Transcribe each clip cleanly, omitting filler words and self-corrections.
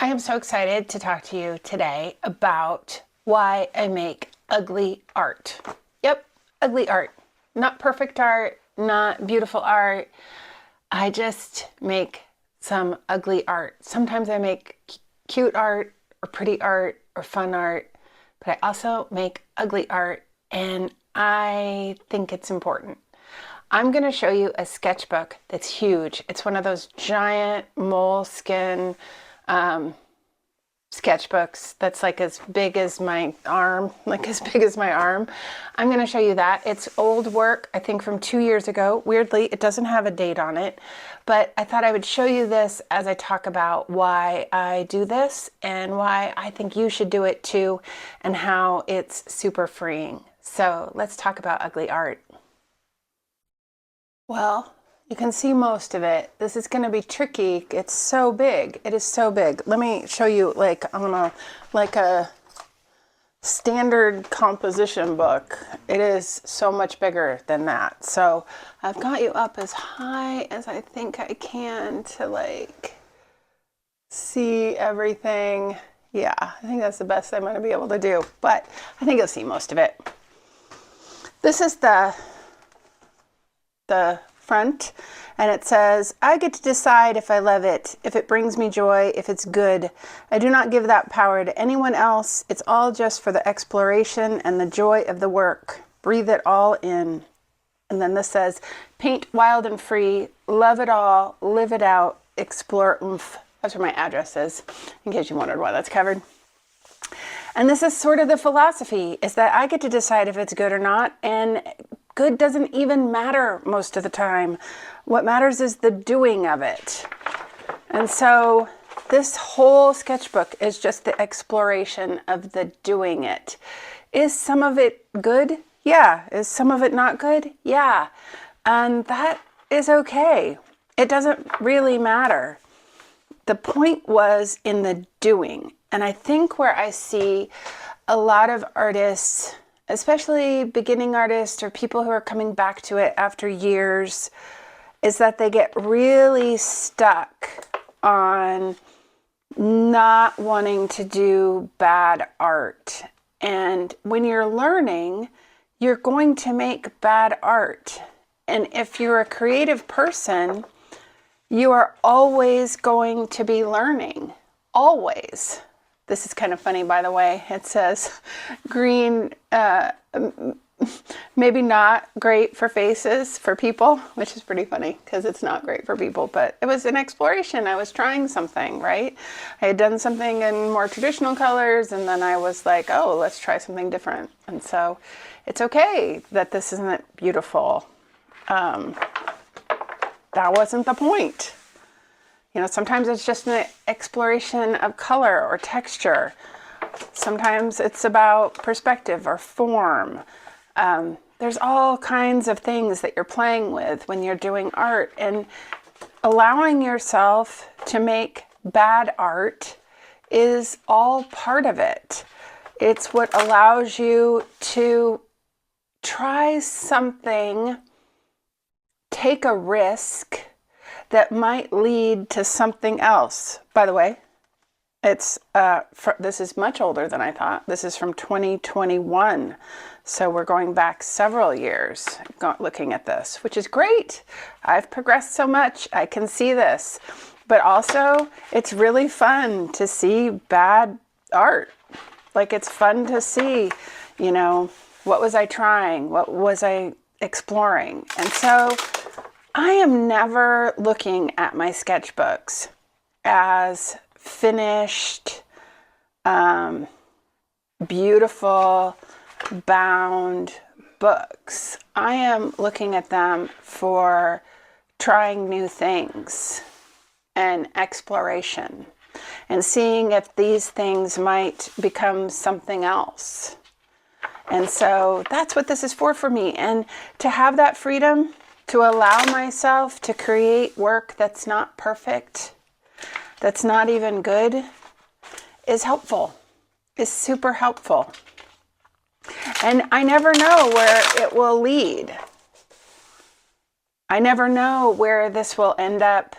I am so excited to talk to you today about why I make ugly art. Yep, ugly art. Not perfect art, not beautiful art. I just make some ugly art. Sometimes I make cute art or pretty art or fun art, but I also make ugly art, and I think it's important. I'm going to show you a sketchbook that's huge. It's one of those giant moleskin sketchbooks that's like as big as my arm, I'm going to show you that. It's old work, I think from 2 years ago. Weirdly, it doesn't have a date on it, but I thought I would show you this as I talk about why I do this and why I think you should do it too, and how it's super freeing. So let's talk about ugly art. Well, you can see most of it. This is going to be tricky. It's so big. It is so big. Let me show you like on a standard composition book. It is so much bigger than that. So I've got you up as high as I think I can to like see everything. Yeah, I think that's the best I'm going to be able to do, but I think you'll see most of it. This is the front, and it says, I get to decide if I love it, if it brings me joy, if it's good. I do not give that power to anyone else. It's all just for the exploration and the joy of the work. Breathe it all in. And then this says, paint wild and free, love it all, live it out, explore oomph. That's where my address is, in case you wondered why that's covered. And this is sort of the philosophy, is that I get to decide if it's good or not, and good doesn't even matter most of the time. What matters is the doing of it. And so this whole sketchbook is just the exploration of the doing it. Is some of it good? Yeah. Is some of it not good? Yeah. And that is okay. It doesn't really matter. The point was in the doing. And I think where I see a lot of artists, especially beginning artists or people who are coming back to it after years, is that they get really stuck on not wanting to do bad art. And when you're learning, you're going to make bad art. And if you're a creative person, you are always going to be learning. Always. This is kind of funny, by the way. It says green, maybe not great for faces, for people, which is pretty funny because it's not great for people, but it was an exploration. I was trying something, right? I had done something in more traditional colors, and then I was like, oh, let's try something different. And so it's okay that this isn't beautiful. That wasn't the point. You know, sometimes it's just an exploration of color or texture. Sometimes it's about perspective or form. There's all kinds of things that you're playing with when you're doing art, and allowing yourself to make bad art is all part of it. It's what allows you to try something, take a risk that might lead to something else. By the way, it's this is much older than I thought. This is from 2021. So we're going back several years looking at this, which is great. I've progressed so much. I can see this. But also, it's really fun to see bad art. Like, it's fun to see, you know, what was I trying? What was I exploring? And so I am never looking at my sketchbooks as finished, beautiful, bound books. I am looking at them for trying new things and exploration and seeing if these things might become something else. And so that's what this is for me. And to have that freedom, to allow myself to create work that's not perfect, that's not even good, is helpful, is super helpful. And I never know where it will lead. I never know where this will end up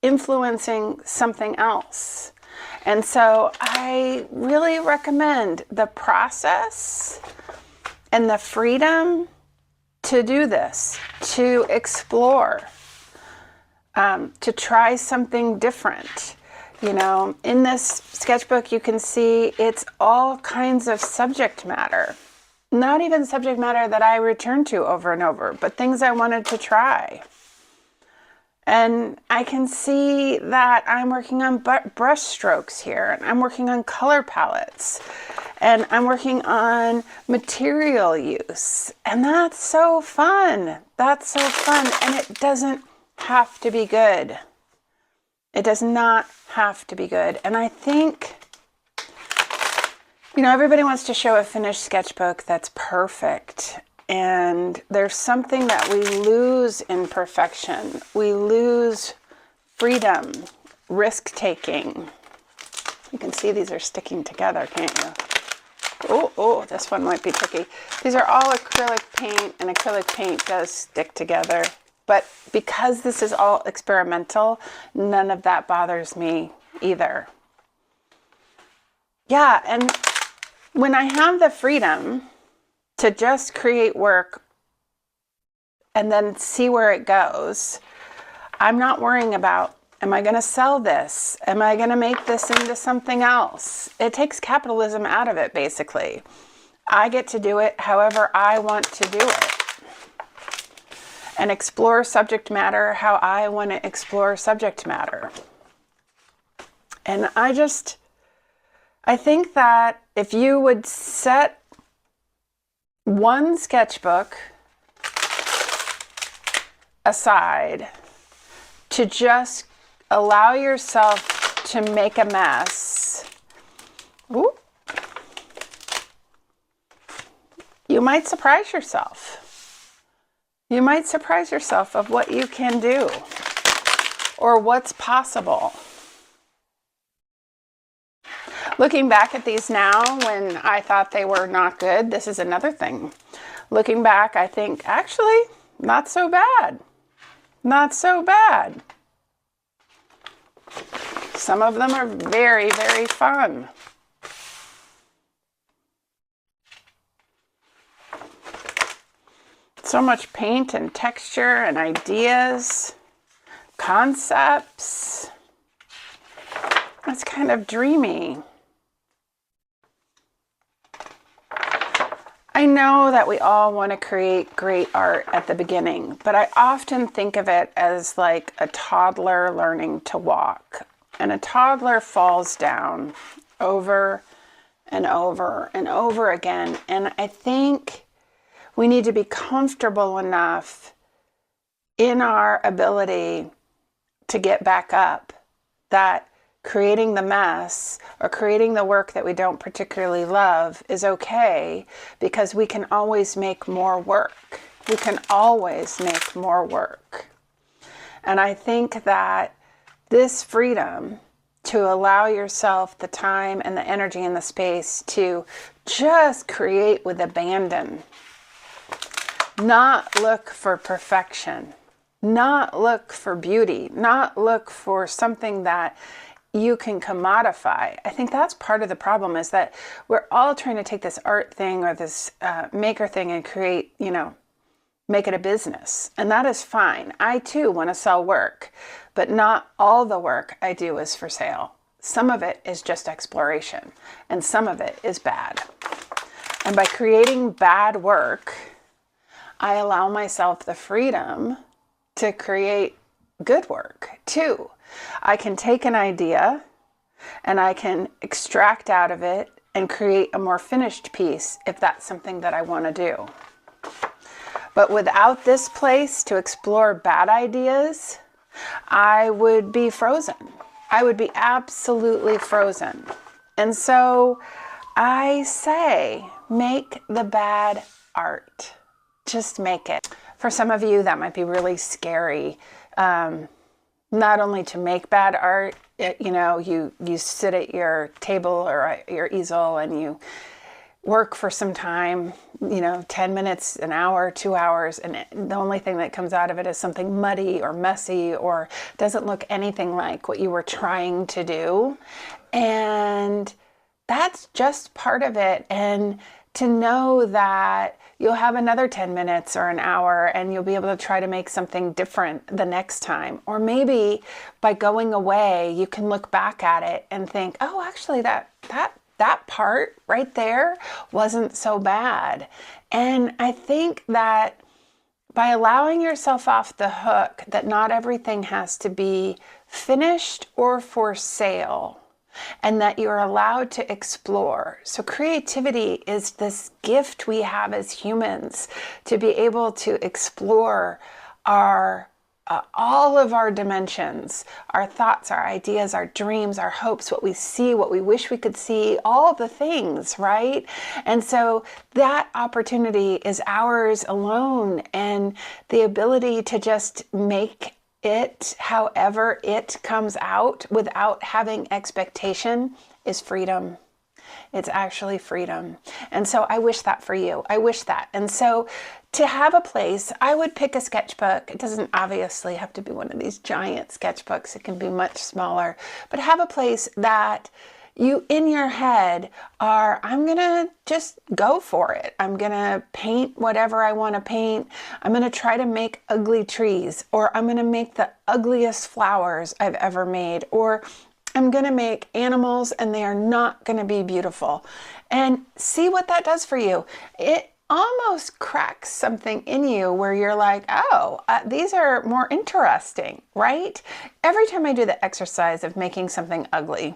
influencing something else. And so I really recommend the process and the freedom to do this, to explore, to try something different. You know, in this sketchbook, you can see it's all kinds of subject matter. Not even subject matter that I return to over and over, but things I wanted to try. And I can see that I'm working on brush strokes here, and I'm working on color palettes, and I'm working on material use. And that's so fun. That's so fun. And it doesn't have to be good. It does not have to be good. And I think, you know, everybody wants to show a finished sketchbook that's perfect. And there's something that we lose in perfection. We lose freedom, risk-taking. You can see these are sticking together, can't you? Oh, this one might be tricky. These are all acrylic paint, and acrylic paint does stick together. But because this is all experimental, none of that bothers me either. Yeah, and when I have the freedom to just create work and then see where it goes, I'm not worrying about, am I going to sell this? Am I going to make this into something else? It takes capitalism out of it, basically. I get to do it however I want to do it and explore subject matter how I want to explore subject matter. And I think that if you would set one sketchbook aside to just allow yourself to make a mess, you might surprise yourself. You might surprise yourself of what you can do or what's possible. Looking back at these now, when I thought they were not good, this is another thing. Looking back, I think, actually, not so bad. Not so bad. Some of them are very, very fun. So much paint and texture and ideas, concepts. It's kind of dreamy. I know that we all want to create great art at the beginning, but I often think of it as like a toddler learning to walk. And a toddler falls down over and over and over again. And I think we need to be comfortable enough in our ability to get back up that creating the mess or creating the work that we don't particularly love is okay, because we can always make more work. We can always make more work. And I think that this freedom to allow yourself the time and the energy and the space to just create with abandon, not look for perfection, not look for beauty, not look for something that you can commodify. I think that's part of the problem, is that we're all trying to take this art thing or this maker thing and create, make it a business. And that is fine. I too want to sell work, but not all the work I do is for sale. Some of it is just exploration, and some of it is bad. And by creating bad work, I allow myself the freedom to create good work too. I can take an idea and I can extract out of it and create a more finished piece if that's something that I want to do. But without this place to explore bad ideas, I would be frozen. I would be absolutely frozen. And so I say, make the bad art. Just make it. For some of you, that might be really scary. Not only to make bad art, you sit at your table or your easel and you work for some time, 10 minutes, an hour, 2 hours, and the only thing that comes out of it is something muddy or messy or doesn't look anything like what you were trying to do. And that's just part of it. And to know that you'll have another 10 minutes or an hour and you'll be able to try to make something different the next time. Or maybe by going away, you can look back at it and think, oh, actually that part right there wasn't so bad. And I think that by allowing yourself off the hook, that not everything has to be finished or for sale, and that you're allowed to explore. So creativity is this gift we have as humans to be able to explore all of our dimensions, our thoughts, our ideas, our dreams, our hopes, what we see, what we wish we could see, all the things, right? And so that opportunity is ours alone, and the ability to just make it however it comes out without having expectation is freedom. It's actually freedom. And so I wish that for you. I wish that. And so to have a place, I would pick a sketchbook. It doesn't obviously have to be one of these giant sketchbooks. It can be much smaller. But have a place that you in your head are, I'm going to just go for it. I'm going to paint whatever I want to paint. I'm going to try to make ugly trees, or I'm going to make the ugliest flowers I've ever made, or I'm going to make animals and they are not going to be beautiful. And see what that does for you. It almost cracks something in you where you're like, oh, these are more interesting, right? Every time I do the exercise of making something ugly,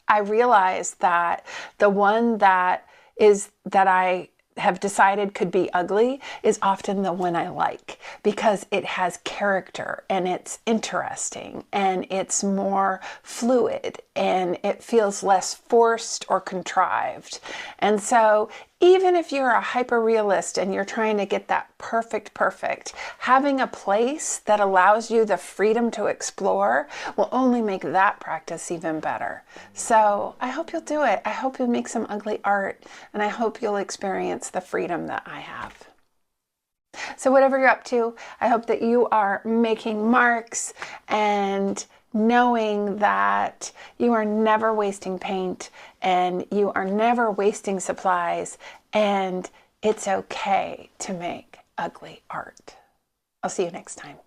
I realize that the one that I have decided could be ugly is often the one I like, because it has character and it's interesting and it's more fluid and it feels less forced or contrived. And so even if you're a hyper-realist and you're trying to get that perfect, having a place that allows you the freedom to explore will only make that practice even better. So I hope you'll do it. I hope you'll make some ugly art, and I hope you'll experience the freedom that I have. So whatever you're up to, I hope that you are making marks and knowing that you are never wasting paint and you are never wasting supplies, and it's okay to make ugly art. I'll see you next time.